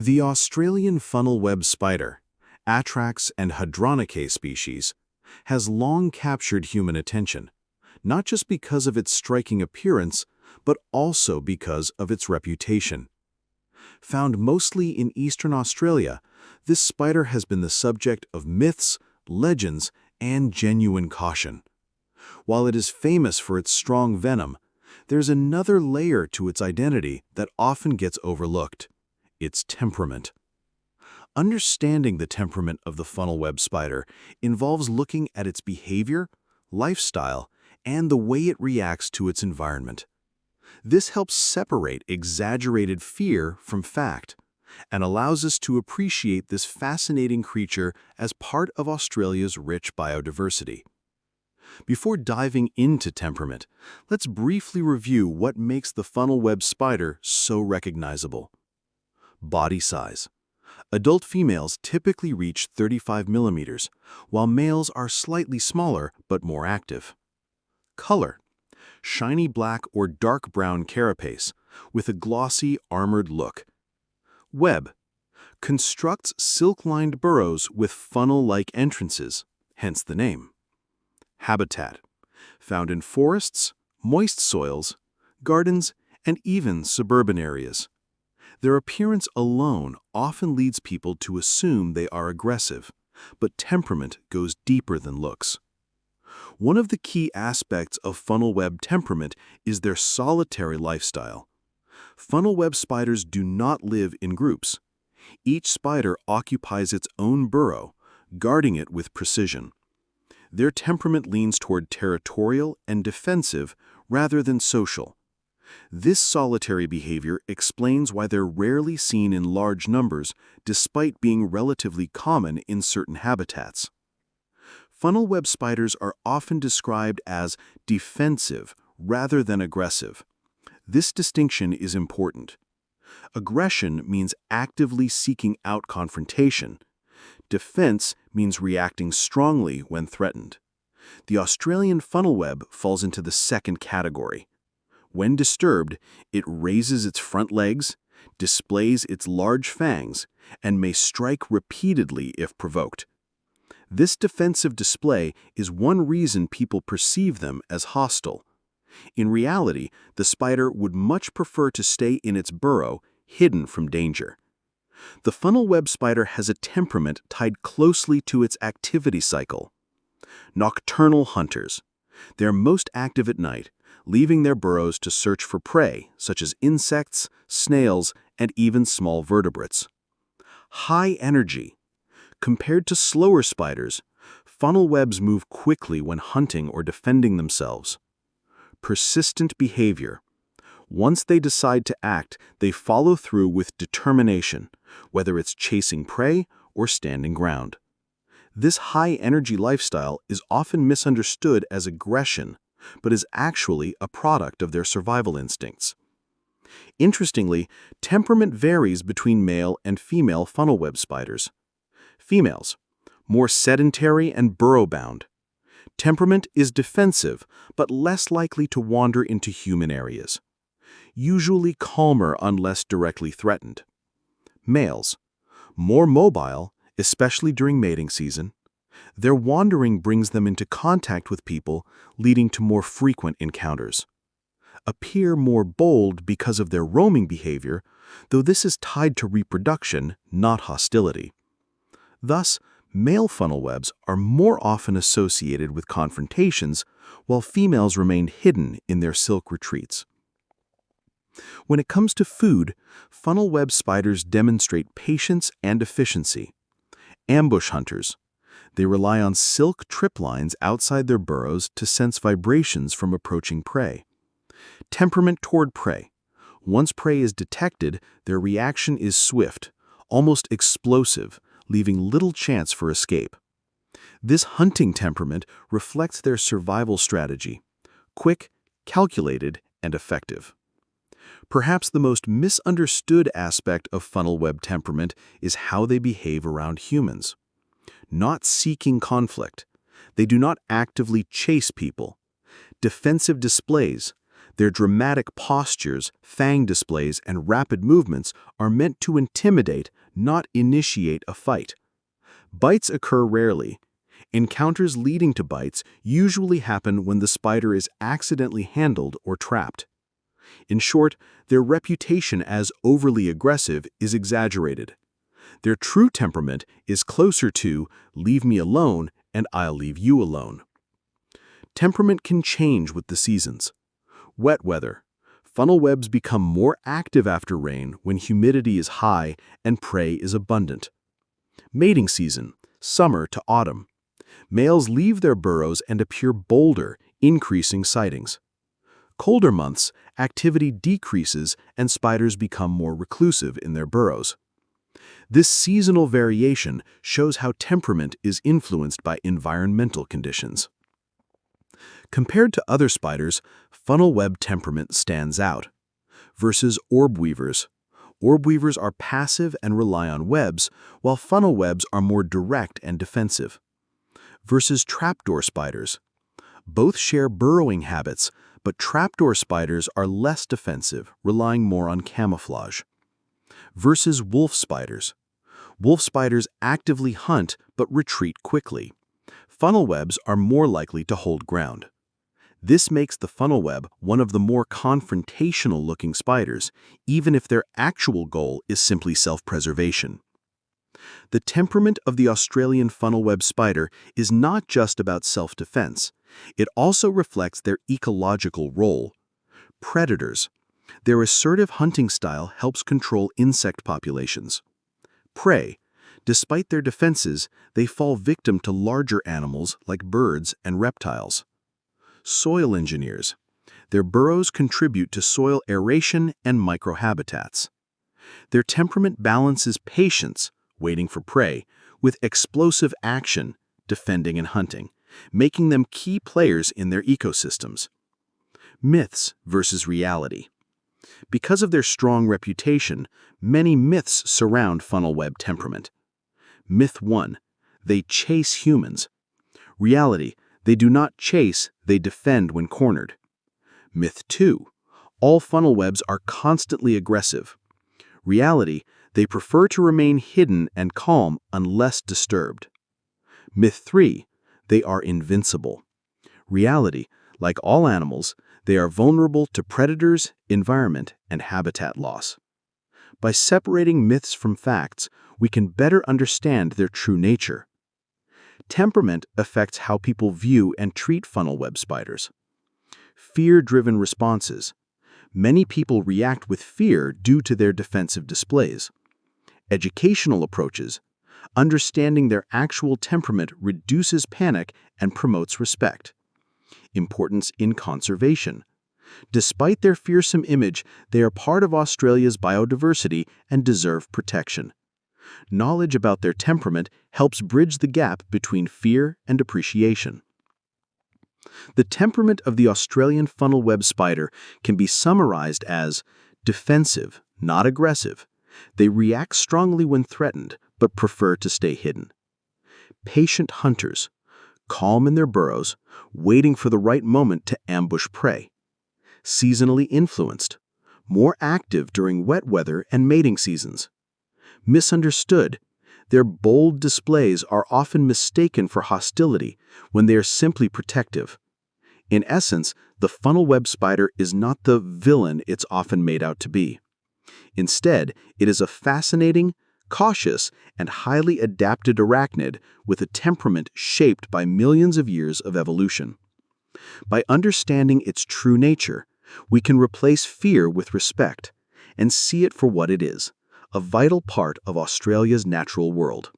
The Australian funnel web spider, Atrax and Hadronicae species, has long captured human attention, not just because of its striking appearance, but also because of its reputation. Found mostly in eastern Australia, this spider has been the subject of myths, legends, and genuine caution. While it is famous for its strong venom, there's another layer to its identity that often gets overlooked: its temperament. Understanding the temperament of the funnel web spider involves looking at its behavior, lifestyle, and the way it reacts to its environment. This helps separate exaggerated fear from fact and allows us to appreciate this fascinating creature as part of Australia's rich biodiversity. Before diving into temperament, let's briefly review what makes the funnel web spider so recognizable. Body size. Adult females typically reach 35 millimeters, while males are slightly smaller but more active. Color. Shiny black or dark brown carapace with a glossy, armored look. Web. Constructs silk-lined burrows with funnel-like entrances, hence the name. Habitat. Found in forests, moist soils, gardens, and even suburban areas. Their appearance alone often leads people to assume they are aggressive, but temperament goes deeper than looks. One of the key aspects of funnel web temperament is their solitary lifestyle. Funnel web spiders do not live in groups. Each spider occupies its own burrow, guarding it with precision. Their temperament leans toward territorial and defensive rather than social. This solitary behavior explains why they're rarely seen in large numbers despite being relatively common in certain habitats. Funnel web spiders are often described as defensive rather than aggressive. This distinction is important. Aggression means actively seeking out confrontation. Defense means reacting strongly when threatened. The Australian funnel web falls into the second category. When disturbed, it raises its front legs, displays its large fangs, and may strike repeatedly if provoked. This defensive display is one reason people perceive them as hostile. In reality, the spider would much prefer to stay in its burrow, hidden from danger. The funnel web spider has a temperament tied closely to its activity cycle. Nocturnal hunters. They're most active at night, leaving their burrows to search for prey, such as insects, snails, and even small vertebrates. High energy. Compared to slower spiders, funnel webs move quickly when hunting or defending themselves. Persistent behavior. Once they decide to act, they follow through with determination, whether it's chasing prey or standing ground. This high-energy lifestyle is often misunderstood as aggression, but is actually a product of their survival instincts. Interestingly, temperament varies between male and female funnel web spiders. Females, more sedentary and burrow-bound. Temperament is defensive, but less likely to wander into human areas. Usually calmer unless directly threatened. Males, more mobile, especially during mating season. Their wandering brings them into contact with people, leading to more frequent encounters. Appear more bold because of their roaming behavior, though this is tied to reproduction, not hostility. Thus, male funnel webs are more often associated with confrontations, while females remain hidden in their silk retreats. When it comes to food, funnel web spiders demonstrate patience and efficiency. Ambush hunters. They rely on silk trip lines outside their burrows to sense vibrations from approaching prey. Temperament toward prey. Once prey is detected, their reaction is swift, almost explosive, leaving little chance for escape. This hunting temperament reflects their survival strategy: quick, calculated, and effective. Perhaps the most misunderstood aspect of funnel web temperament is how they behave around humans. Not seeking conflict, they do not actively chase people. Defensive displays, Their dramatic postures, fang displays, and rapid movements are meant to intimidate, not initiate a fight. Bites occur rarely. Encounters leading to bites usually happen when the spider is accidentally handled or trapped. In short, their reputation as overly aggressive is exaggerated. Their true temperament is closer to "leave me alone and I'll leave you alone." Temperament can change with the seasons. Wet weather. Funnel webs become more active after rain when humidity is high and prey is abundant. Mating season, summer to autumn. Males leave their burrows and appear bolder, increasing sightings. Colder months, activity decreases and spiders become more reclusive in their burrows. This seasonal variation shows how temperament is influenced by environmental conditions. Compared to other spiders, funnel web temperament stands out. Versus orb weavers. Orb weavers are passive and rely on webs, while funnel webs are more direct and defensive. Versus trapdoor spiders. Both share burrowing habits, but trapdoor spiders are less defensive, relying more on camouflage. Versus wolf spiders. Wolf spiders actively hunt but retreat quickly. Funnel webs are more likely to hold ground. This makes the funnel web one of the more confrontational-looking spiders, even if their actual goal is simply self-preservation. The temperament of the Australian funnel web spider is not just about self-defense. It also reflects their ecological role. Predators. Their assertive hunting style helps control insect populations. Prey. Despite their defenses, they fall victim to larger animals like birds and reptiles. Soil engineers. Their burrows contribute to soil aeration and microhabitats. Their temperament balances patience, waiting for prey, with explosive action, defending and hunting, making them key players in their ecosystems. Myths versus reality. Because of their strong reputation, many myths surround funnel web temperament. Myth 1. They chase humans. Reality. They do not chase, they defend when cornered. Myth 2. All funnel webs are constantly aggressive. Reality. They prefer to remain hidden and calm unless disturbed. Myth 3. They are invincible. Reality. Like all animals, they are vulnerable to predators, environment, and habitat loss. By separating myths from facts, we can better understand their true nature. Temperament affects how people view and treat funnel web spiders. Fear-driven responses. Many people react with fear due to their defensive displays. Educational approaches. Understanding their actual temperament reduces panic and promotes respect. Importance in conservation. Despite their fearsome image, they are part of Australia's biodiversity and deserve protection. Knowledge about their temperament helps bridge the gap between fear and appreciation. The temperament of the Australian funnel web spider can be summarized as defensive, not aggressive. They react strongly when threatened, but prefer to stay hidden. Patient hunters, calm in their burrows, waiting for the right moment to ambush prey. Seasonally influenced, more active during wet weather and mating seasons. Misunderstood, their bold displays are often mistaken for hostility when they are simply protective. In essence, the funnel web spider is not the villain it's often made out to be. Instead, it is a fascinating, cautious, and highly adapted arachnid with a temperament shaped by millions of years of evolution. By understanding its true nature, we can replace fear with respect and see it for what it is, a vital part of Australia's natural world.